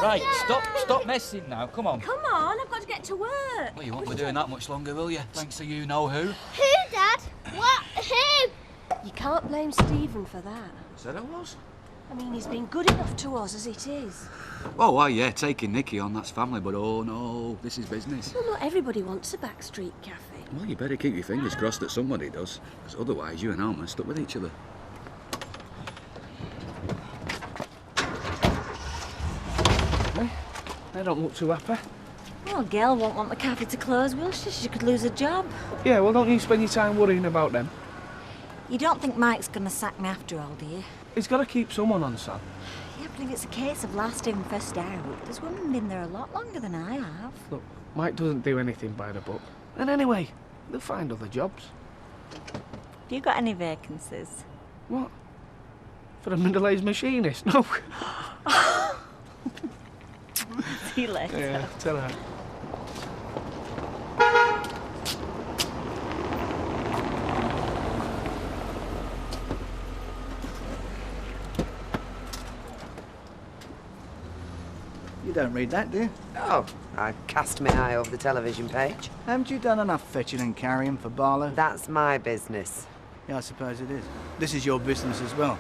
Right, stop messing now. Come on. Come on, I've got to get to work. Well, you won't be doing that much longer, will you? Thanks to you-know-who. Who, Dad? What? Who? You can't blame Stephen for that. Said I was. I mean, he's been good enough to us as it is. Oh, why, yeah, taking Nicky on, that's family, but oh no, this is business. Well, not everybody wants a backstreet cafe. Well, you better keep your fingers crossed that somebody does, because otherwise you and Alma are stuck with each other. They don't look too happy. Well, Gail won't want the cafe to close, will she? She could lose her job. Yeah, well, don't you spend your time worrying about them. You don't think Mike's going to sack me after all, do you? He's got to keep someone on, Sam. Yeah, but if it's a case of last in, first out, there's women been there a lot longer than I have. Look, Mike doesn't do anything by the book. And anyway, they'll find other jobs. Have you got any vacancies? What? For a middle-aged machinist? No. See you later. Yeah, tell her. You don't read that, do you? Oh, I cast my eye over the television page. Haven't you done enough fetching and carrying for Barlow? That's my business. Yeah, I suppose it is. This is your business as well.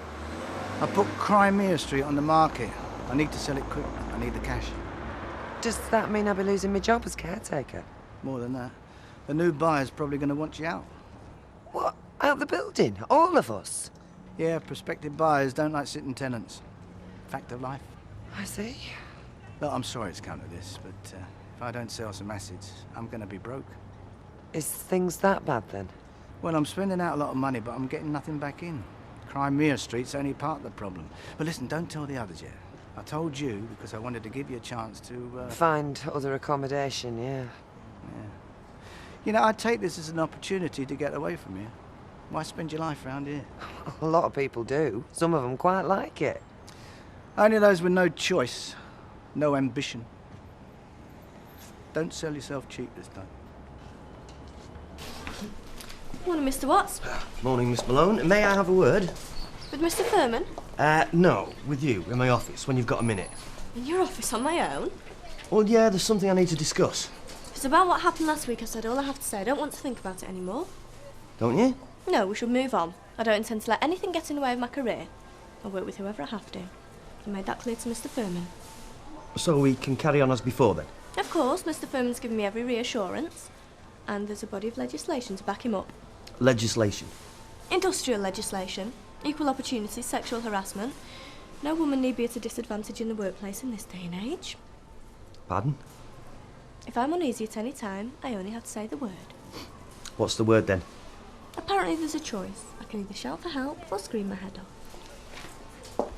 I put Crimea Street on the market. I need to sell it quick. I need the cash. Does that mean I'll be losing my job as caretaker? More than that. The new buyer's probably going to want you out. What? Out the building? All of us? Yeah, prospective buyers don't like sitting tenants. Fact of life. I see. Look, I'm sorry it's come to this, but if I don't sell some assets, I'm going to be broke. Is things that bad then? Well, I'm spending out a lot of money, but I'm getting nothing back in. Crimea Street's only part of the problem. But listen, don't tell the others yet. I told you because I wanted to give you a chance to... Find other accommodation, yeah. Yeah. You know, I'd take this as an opportunity to get away from you. Why spend your life around here? A lot of people do. Some of them quite like it. Only those with no choice, no ambition. Don't sell yourself cheap this time. Morning, Mr. Watts. Morning, Miss Malone. May I have a word? With Mr. Furman? No, with you, in my office, when you've got a minute. In your office on my own? Well, yeah, there's something I need to discuss. If it's about what happened last week, I said all I have to say. I don't want to think about it anymore. Don't you? No, we should move on. I don't intend to let anything get in the way of my career. I'll work with whoever I have to. I made that clear to Mr. Furman. So we can carry on as before, then? Of course, Mr. Furman's given me every reassurance. And there's a body of legislation to back him up. Legislation? Industrial legislation. Equal opportunity, sexual harassment. No woman need be at a disadvantage in the workplace in this day and age. Pardon? If I'm uneasy at any time, I only have to say the word. What's the word, then? Apparently there's a choice. I can either shout for help or scream my head off.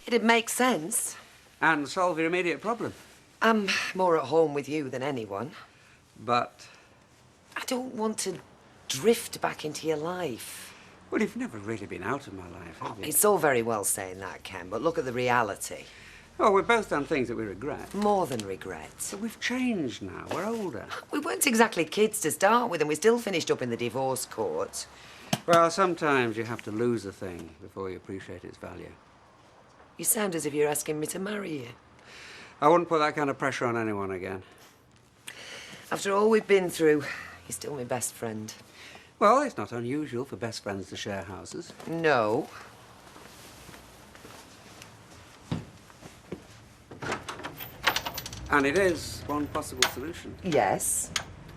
It'd make sense. And solve your immediate problem. I'm more at home with you than anyone. But... I don't want to drift back into your life. Well, you've never really been out of my life, have you? It's all very well saying that, Ken, but look at the reality. Oh, we've both done things that we regret. More than regret. But we've changed now. We're older. We weren't exactly kids to start with, and we still finished up in the divorce court. Well, sometimes you have to lose a thing before you appreciate its value. You sound as if you're asking me to marry you. I wouldn't put that kind of pressure on anyone again. After all we've been through, you're still my best friend. Well, it's not unusual for best friends to share houses. No. And it is one possible solution. Yes,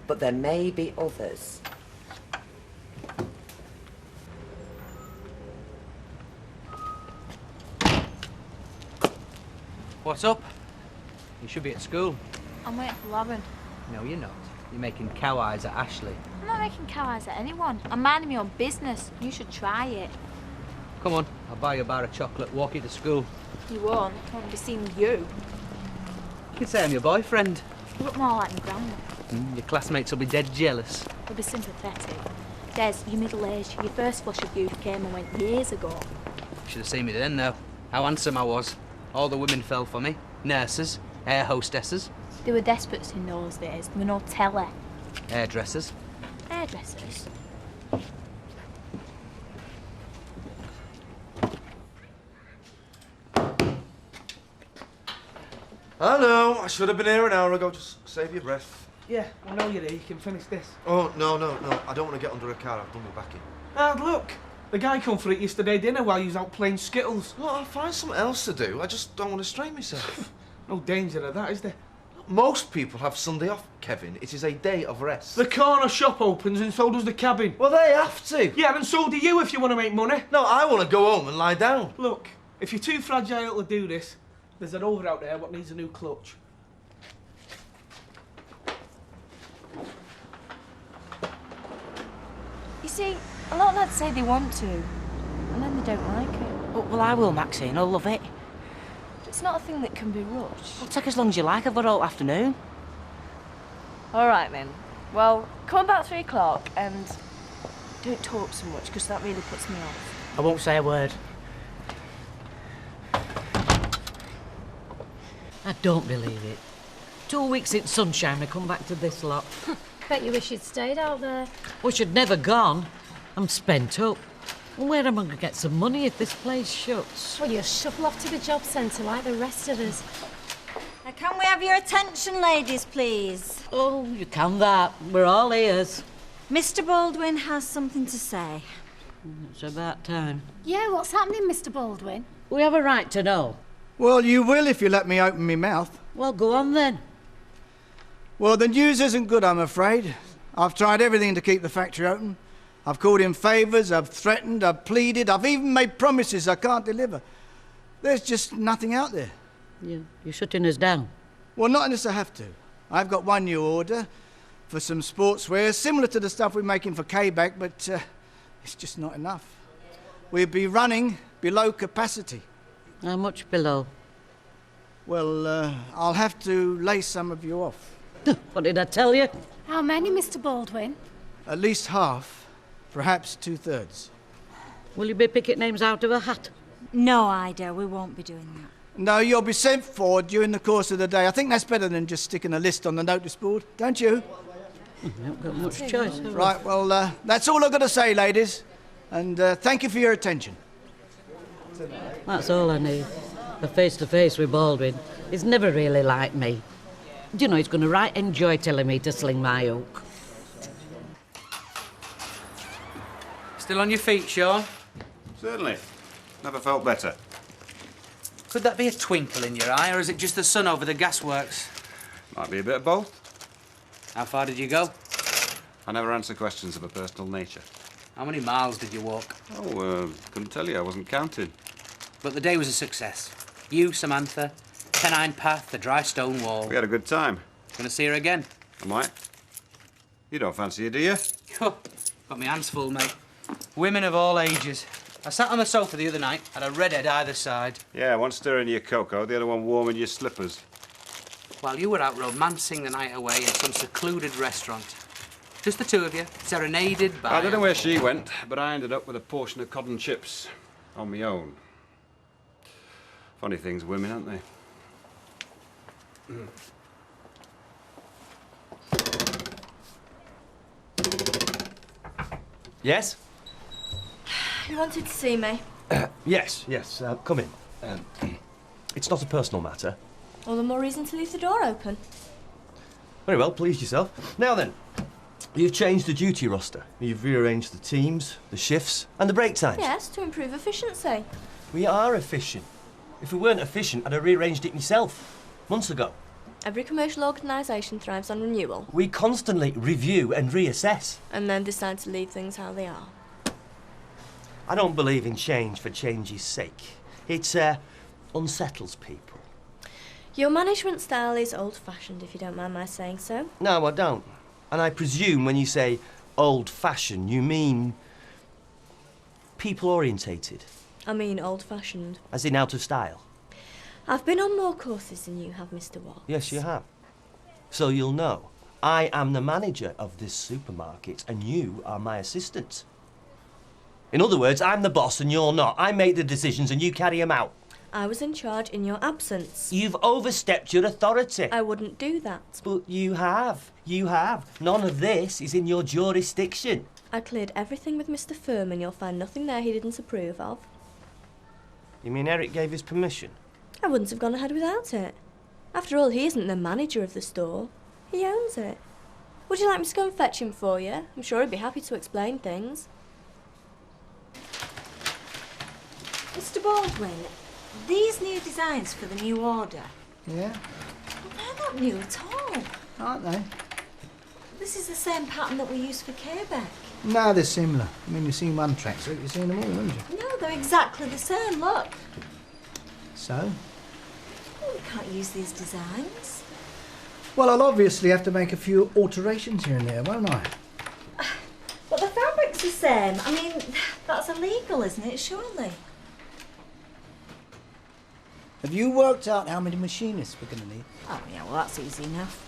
but there may be others. What's up? You should be at school. I'm waiting for Robin. No, you're not. You're making cow eyes at Ashley. I'm not making cow eyes at anyone. I'm minding my own business. You should try it. Come on, I'll buy you a bar of chocolate, walk you to school. You won't. I won't be seeing you. You can say I'm your boyfriend. You look more like my grandma. Your classmates will be dead jealous. They'll be sympathetic. Des, you're middle-aged. Your first flush of youth came and went years ago. Should have seen me then, though. How handsome I was. All the women fell for me. Nurses, air hostesses. They were despots in those days. There were no telly. Hairdressers. Hairdressers. I know, I should have been here an hour ago. Just save your breath. Yeah, well, now you're here, you can finish this. Oh, no. I don't want to get under a car. I've done my back in. Ah, look. The guy come for it yesterday dinner while you was out playing Skittles. Look, I'll find something else to do. I just don't want to strain myself. No danger of that, is there? Most people have Sunday off, Kevin. It is a day of rest. The corner shop opens and so does the cabin. Well, they have to. Yeah, and so do you if you want to make money. No, I want to go home and lie down. Look, if you're too fragile to do this, there's a rover out there what needs a new clutch. You see, a lot of lads say they want to, and then they don't like it. Oh, well, I will, Maxine. I'll love it. It's not a thing that can be rushed. It'll take as long as you like. I've got all afternoon. All right, then. Well, come about 3 o'clock and don't talk so much, because that really puts me off. I won't say a word. I don't believe it. 2 weeks in sunshine, I come back to this lot. Bet you wish you'd stayed out there. Wish I'd never gone. I'm spent up. And where am I going to get some money if this place shuts? Well, you'll shuffle off to the job centre like the rest of us. Now, can we have your attention, ladies, please? Oh, you can that. We're all ears. Mr. Baldwin has something to say. It's about time. Yeah, what's happening, Mr. Baldwin? We have a right to know. Well, you will if you let me open my mouth. Well, go on then. Well, the news isn't good, I'm afraid. I've tried everything to keep the factory open. I've called in favours, I've threatened, I've pleaded, I've even made promises I can't deliver. There's just nothing out there. You're shutting us down? Well, not unless I have to. I've got one new order for some sportswear, similar to the stuff we're making for K-Back, but it's just not enough. We'll be running below capacity. How much below? Well, I'll have to lay some of you off. What did I tell you? How many, Mr. Baldwin? At least half, perhaps 2/3. Will you be picking names out of a hat? No, Ida, we won't be doing that. No, you'll be sent for during the course of the day. I think that's better than just sticking a list on the notice board, don't you? You haven't got much choice, have we? Right, well, that's all I've got to say, ladies. And thank you for your attention. That's all I need. A face-to-face with Baldwin. He's never really liked me. Do you know, he's going to right enjoy telling me to sling my hook. Still on your feet, Sean? Certainly. Never felt better. Could that be a twinkle in your eye, or is it just the sun over the gasworks? Might be a bit of both. How far did you go? I never answer questions of a personal nature. How many miles did you walk? Oh, couldn't tell you. I wasn't counting. But the day was a success. You, Samantha, Pennine Path, the dry stone wall. We had a good time. Gonna see her again? I might. You don't fancy her, do you? Got my hands full, mate. Women of all ages. I sat on the sofa the other night, had a redhead either side. Yeah, one stirring your cocoa, the other one warming your slippers. While you were out romancing the night away in some secluded restaurant. Just the two of you, serenaded by... I don't know where she went, but I ended up with a portion of cod and chips on my own. Funny things, women, aren't they? Yes? You wanted to see me? Yes. Come in. It's not a personal matter. All the more reason to leave the door open. Very well, please yourself. Now then, you've changed the duty roster. You've rearranged the teams, the shifts, and the break times. Yes, to improve efficiency. We are efficient. If we weren't efficient, I'd have rearranged it myself, months ago. Every commercial organisation thrives on renewal. We constantly review and reassess. And then decide to leave things how they are. I don't believe in change for change's sake. It unsettles people. Your management style is old-fashioned, if you don't mind my saying so. No, I don't. And I presume when you say old-fashioned, you mean people-orientated. I mean old-fashioned. As in out of style. I've been on more courses than you have, Mr. Watts. Yes, you have. So you'll know. I am the manager of this supermarket and you are my assistant. In other words, I'm the boss and you're not. I make the decisions and you carry them out. I was in charge in your absence. You've overstepped your authority. I wouldn't do that. But you have. You have. None of this is in your jurisdiction. I cleared everything with Mr. Furman. You'll find nothing there he didn't approve of. You mean Eric gave his permission? I wouldn't have gone ahead without it. After all, he isn't the manager of the store. He owns it. Would you like me to go and fetch him for you? I'm sure he'd be happy to explain things. Mr. Baldwin, these new designs for the new order, Yeah, they're not new at all. aren't they? This is the same pattern that we use for Quebec. No, they're similar. I mean, you've seen one tracksuit, you've seen them all, haven't you? No, they're exactly the same, look. So? Well, we can't use these designs. Well, I'll obviously have to make a few alterations here and there, won't I? But the fabric's the same. I mean, that's illegal, isn't it, surely? Have you worked out how many machinists we're going to need? Oh, yeah, well, that's easy enough.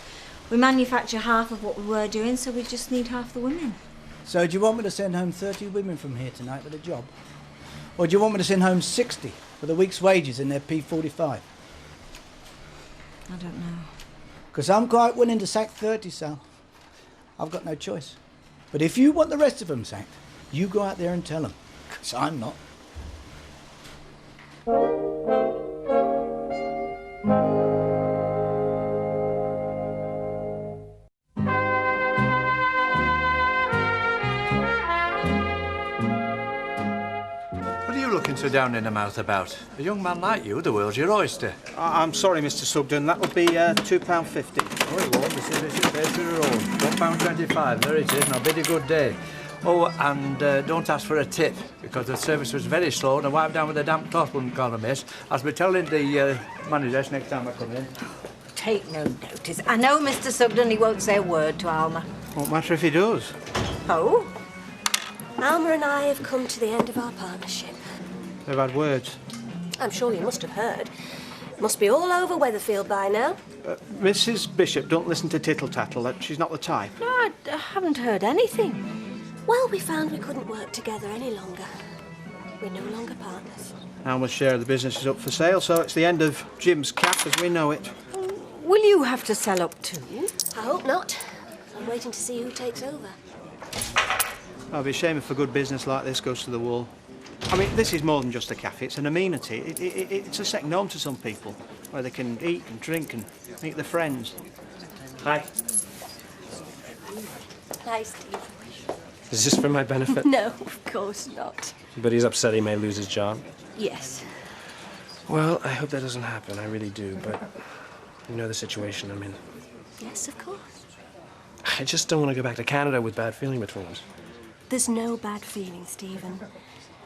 We manufacture half of what we were doing, so we just need half the women. So do you want me to send home 30 women from here tonight with a job? Or do you want me to send home 60 for the week's wages in their P45? I don't know. Because I'm quite willing to sack 30, Sal. I've got no choice. But if you want the rest of them sacked, you go out there and tell them. Because I'm not. What are you looking so down in the mouth about? A young man like you, the world's your oyster. I'm sorry, Mr. Sugden. That would be £2.50. Oh, it won't. Mrs. Bishop pays for her own. £1.25. There it is. Now bid a good day. Oh, and don't ask for a tip, because the service was very slow and a wipe down with a damp cloth wouldn't gone amiss. I'll be telling the managers next time I come in. Take no notice. I know Mr. Sugden, he won't say a word to Alma. Won't matter if he does. Oh? Alma and I have come to the end of our partnership. They've had words. I'm sure you must have heard. Must be all over Weatherfield by now. Mrs. Bishop, don't listen to tittle-tattle. She's not the type. No, I haven't heard anything. Well, we found we couldn't work together any longer. We're no longer partners. Alma's share of the business is up for sale, so it's the end of Jim's cap as we know it. Will you have to sell up too? I hope not. I'm waiting to see who takes over. I'd be ashamed if a good business like this goes to the wall. I mean, this is more than just a cafe, it's an amenity. It's a second home to some people, where they can eat and drink and meet their friends. Hi. Hi, Steve. Is this for my benefit? No, of course not. But he's upset he may lose his job. Yes. Well, I hope that doesn't happen. I really do, but you know the situation I'm in. Yes, of course. I just don't want to go back to Canada with bad feeling between us. There's no bad feeling, Stephen.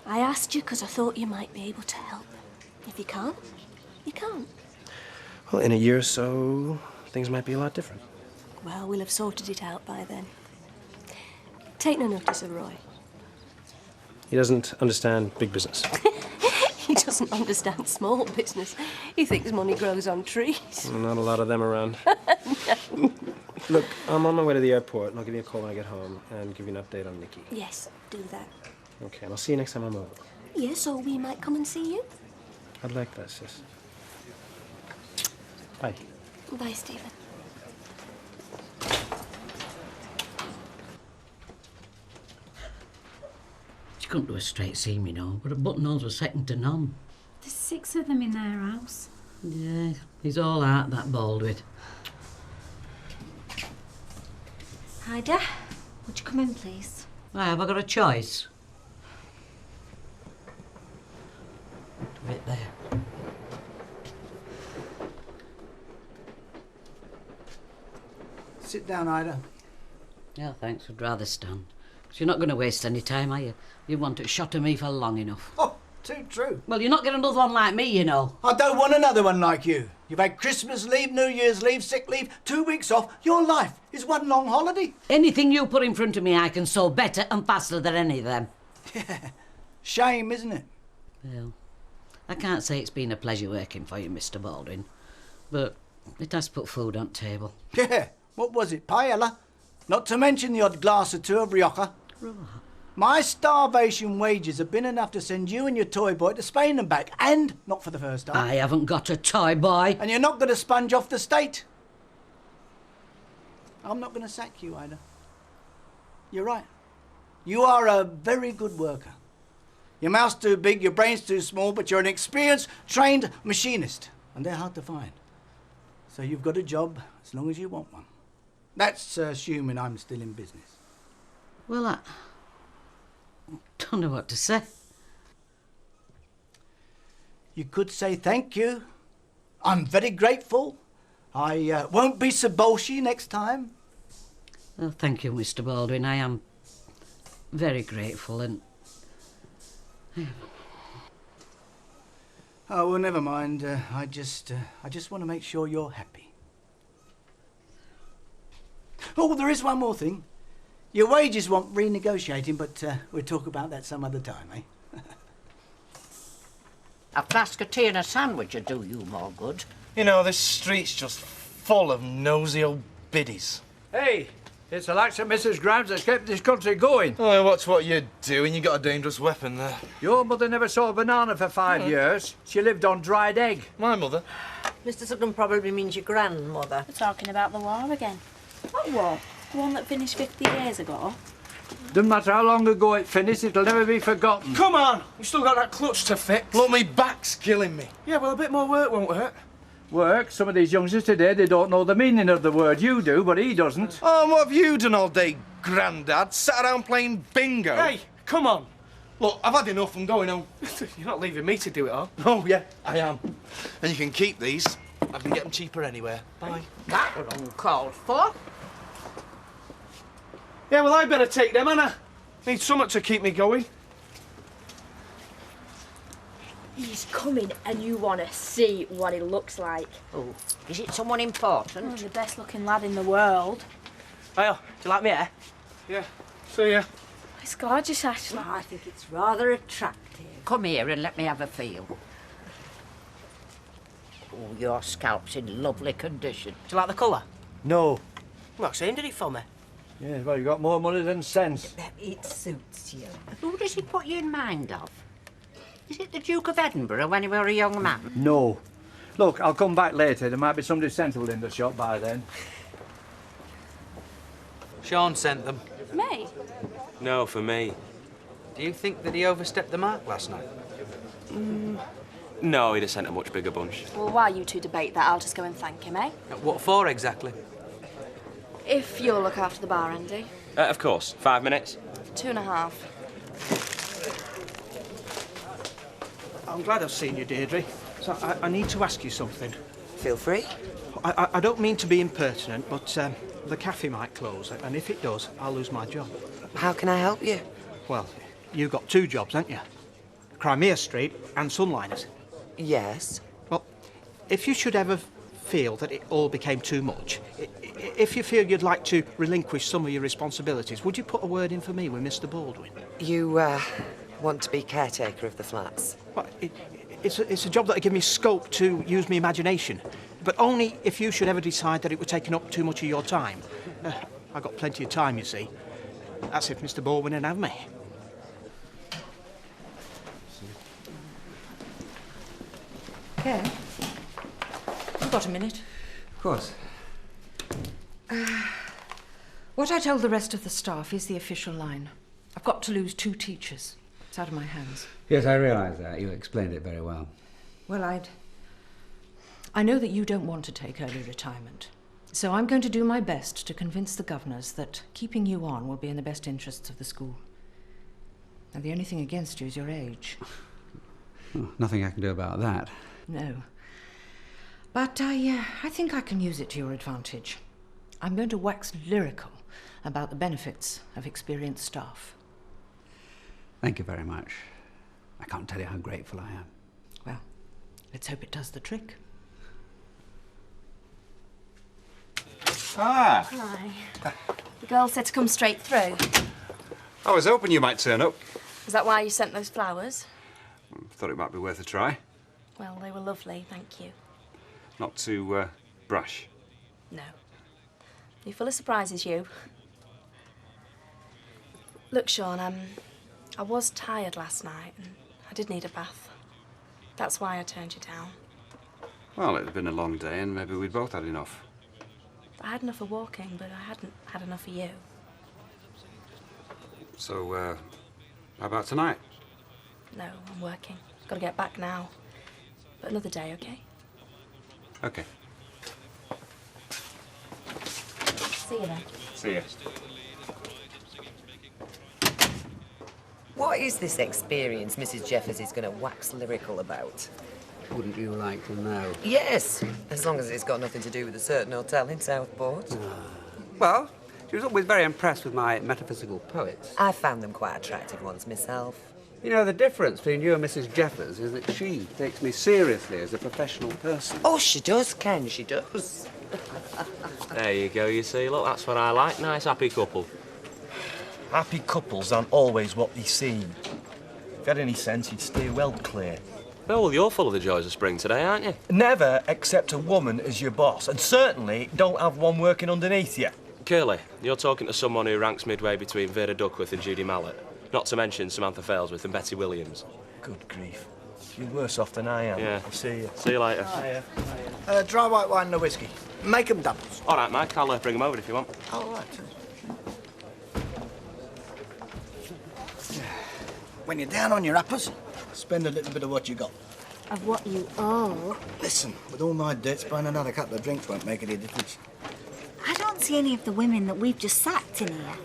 I asked you because I thought you might be able to help. If you can't, you can't. Well, in a year or so, things might be a lot different. Well, we'll have sorted it out by then. Take no notice of Roy. He doesn't understand big business. He doesn't understand small business. He thinks money grows on trees. Not a lot of them around. No. Look, I'm on my way to the airport, and I'll give you a call when I get home and give you an update on Nikki. Yes, do that. Okay, and I'll see you next time I'm over. Yes, or we might come and see you. I'd like that, sis. Bye. Bye, Stephen. She couldn't do a straight seam, you know, but her buttonholes were second to none. There's 6 of them in their house. Yeah, he's all out, that Baldwin. Ida, would you come in, please? Why, have I got a choice? Do it there. Sit down, Ida. Yeah, thanks. I'd rather stand. 'Cause you're not going to waste any time, are you? You want a shot of me for long enough. Oh, too true. Well, you're not getting another one like me, you know. I don't want another one like you. You've had Christmas leave, New Year's leave, sick leave, 2 weeks off. Your life is one long holiday. Anything you put in front of me, I can sew better and faster than any of them. Yeah. Shame, isn't it? Well, I can't say it's been a pleasure working for you, Mr. Baldwin, but it has put food on the table. Yeah. What was it, paella? Not to mention the odd glass or two of Rioja. My starvation wages have been enough to send you and your toy boy to Spain and back, and not for the first time. I haven't got a toy boy. And you're not going to sponge off the state. I'm not going to sack you, Ida. You're right. You are a very good worker. Your mouth's too big, your brain's too small, but you're an experienced, trained machinist, and they're hard to find. So you've got a job as long as you want one. That's assuming I'm still in business. Well, I don't know what to say. You could say thank you. I'm very grateful. I won't be so bolshy next time. Well, thank you, Mr. Baldwin. I am very grateful and... Oh, well, never mind. I just want to make sure you're happy. Oh, there is one more thing. Your wages want renegotiating, but we'll talk about that some other time, eh? A flask of tea and a sandwich would do you more good. You know, this street's just full of nosy old biddies. Hey, it's Alexa Mrs. Grimes that's kept this country going. Oh, watch what you're doing. You got a dangerous weapon there. Your mother never saw a banana for 5 years. She lived on dried egg. My mother? Mr. Sutton probably means your grandmother. We're talking about the war again. What war? The one that finished 50 years ago? Doesn't matter how long ago it finished, it'll never be forgotten. Come on! We've still got that clutch to fix. Look, me back's killing me. Yeah, well, a bit more work won't hurt. Work? Some of these youngsters today, they don't know the meaning of the word. You do, but he doesn't. Oh, and what have you done all day, Grandad? Sat around playing bingo? Hey, come on. Look, I've had enough. I'm going home. You're not leaving me to do it all. Oh, yeah, I am. And you can keep these. I can get them cheaper anywhere. Bye. That was uncalled for. Yeah, well, I better take them, Anna. Need something to keep me going. He's coming and you want to see what he looks like. Oh, is it someone important? Oh, the best looking lad in the world. Hey, do you like me hair? Yeah. See ya. It's gorgeous, Ashley. I think it's rather attractive. Come here and let me have a feel. Oh, your scalp's in lovely condition. Do you like the colour? No. Maxine did it for me. Yeah, well, you got more money than sense. It suits you. Who does he put you in mind of? Is it the Duke of Edinburgh when he were a young man? No. Look, I'll come back later. There might be somebody sensible in the shop by then. Sean sent them. Me? No, for me. Do you think that he overstepped the mark last night? No, he'd have sent a much bigger bunch. Well, while you two debate that, I'll just go and thank him, eh? What for, exactly? If you'll look after the bar, Andy. Of course. 5 minutes. 2.5. I'm glad I've seen you, Deirdre. So I need to ask you something. Feel free. I don't mean to be impertinent, but the cafe might close, and if it does, I'll lose my job. How can I help you? Well, you've got 2 jobs, haven't you? Crimea Street and Sunliners. Yes. Well, if you should ever feel that it all became too much, if you feel you'd like to relinquish some of your responsibilities, would you put a word in for me with Mr. Baldwin? You, want to be caretaker of the flats? Well, it's a job that'll give me scope to use my imagination, but only if you should ever decide that it were taking up too much of your time. I've got plenty of time, you see. That's if Mr. Baldwin would have me. Okay. You've got a minute. Of course. What I told the rest of the staff is the official line. I've got to lose 2 teachers. It's out of my hands. Yes, I realise that. You explained it very well. Well, I know that you don't want to take early retirement. So I'm going to do my best to convince the governors that keeping you on will be in the best interests of the school. And the only thing against you is your age. Oh, nothing I can do about that. No. But I think I can use it to your advantage. I'm going to wax lyrical about the benefits of experienced staff. Thank you very much. I can't tell you how grateful I am. Well, let's hope it does the trick. Ah! Hi. The girl said to come straight through. I was hoping you might turn up. Is that why you sent those flowers? Thought it might be worth a try. Well, they were lovely, thank you. Not too, brash. No. You're full of surprises, you. Look, Sean, I was tired last night and I did need a bath. That's why I turned you down. Well, it had been a long day and maybe we'd both had enough. I had enough of walking, but I hadn't had enough of you. So, how about tonight? No, I'm working. Got to get back now. But another day, okay? Okay. See you then. See ya. What is this experience Mrs. Jeffers is going to wax lyrical about? Wouldn't you like to know? Yes, as long as it's got nothing to do with a certain hotel in Southport. Well, she was always very impressed with my metaphysical poets. I found them quite attractive ones myself. You know, the difference between you and Mrs. Jeffers is that she takes me seriously as a professional person. Oh, she does, Ken, she does. There you go, you see. Look, that's what I like. Nice, happy couple. Happy couples aren't always what they seem. If you had any sense, you'd steer well clear. Oh, well, you're full of the joys of spring today, aren't you? Never accept a woman as your boss, and certainly don't have one working underneath you. Curly, you're talking to someone who ranks midway between Vera Duckworth and Judy Mallet. Not to mention Samantha Failsworth and Betty Williams. Good grief. You're worse off than I am. Yeah. I'll see you. See you later. Hiya. Dry white wine and a whiskey. Make 'em doubles. All right, Mike. I'll bring them over if you want. All right. When you're down on your uppers, spend a little bit of what you got. Of what you owe? Listen, with all my debts, buying another couple of drinks won't make any difference. I don't see any of the women that we've just sacked in here.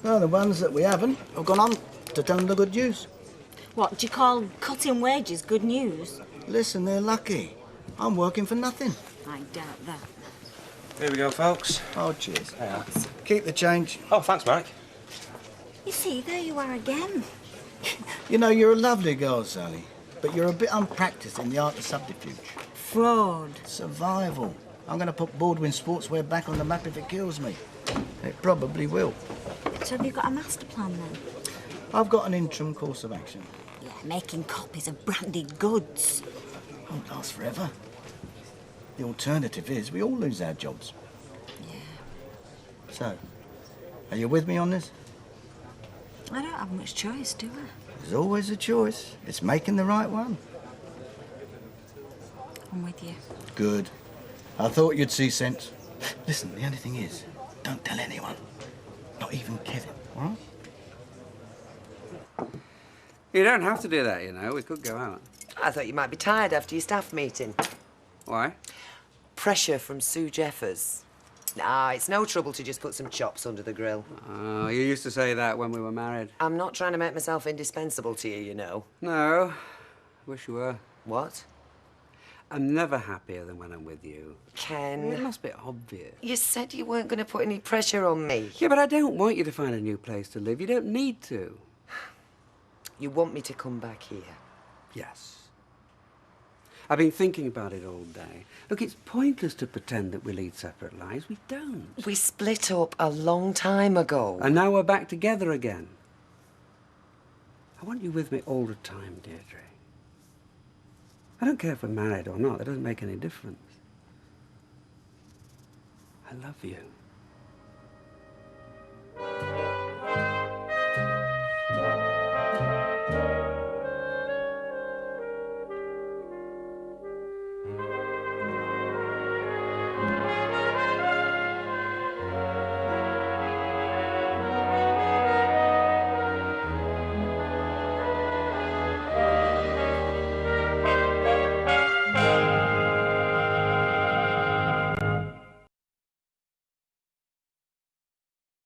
Well, the ones that we haven't have gone on to tell them the good news. What, do you call cutting wages good news? Listen, they're lucky. I'm working for nothing. I doubt that. Here we go, folks. Oh, cheers. Keep the change. Oh, thanks, Mike. You see, there you are again. You know, you're a lovely girl, Sally, but you're a bit unpracticed in the art of subterfuge. Fraud. Survival. I'm going to put Baldwin Sportswear back on the map if it kills me. It probably will. So have you got a master plan then? I've got an interim course of action. Yeah, making copies of branded goods. Won't last forever. The alternative is we all lose our jobs. Yeah. So, are you with me on this? I don't have much choice, do I? There's always a choice. It's making the right one. I'm with you. Good. I thought you'd see sense. Listen, the only thing is, don't tell anyone. Not even Kevin, all right? You don't have to do that, you know. We could go out. I thought you might be tired after your staff meeting. Why? Pressure from Sue Jeffers. Nah, it's no trouble to just put some chops under the grill. Oh, you used to say that when we were married. I'm not trying to make myself indispensable to you, you know. No. Wish you were. What? I'm never happier than when I'm with you. Ken. It must be obvious. You said you weren't going to put any pressure on me. Yeah, but I don't want you to find a new place to live. You don't need to. You want me to come back here? Yes. I've been thinking about it all day. Look, it's pointless to pretend that we lead separate lives. We don't. We split up a long time ago. And now we're back together again. I want you with me all the time, Deirdre. I don't care if we're married or not. That doesn't make any difference. I love you.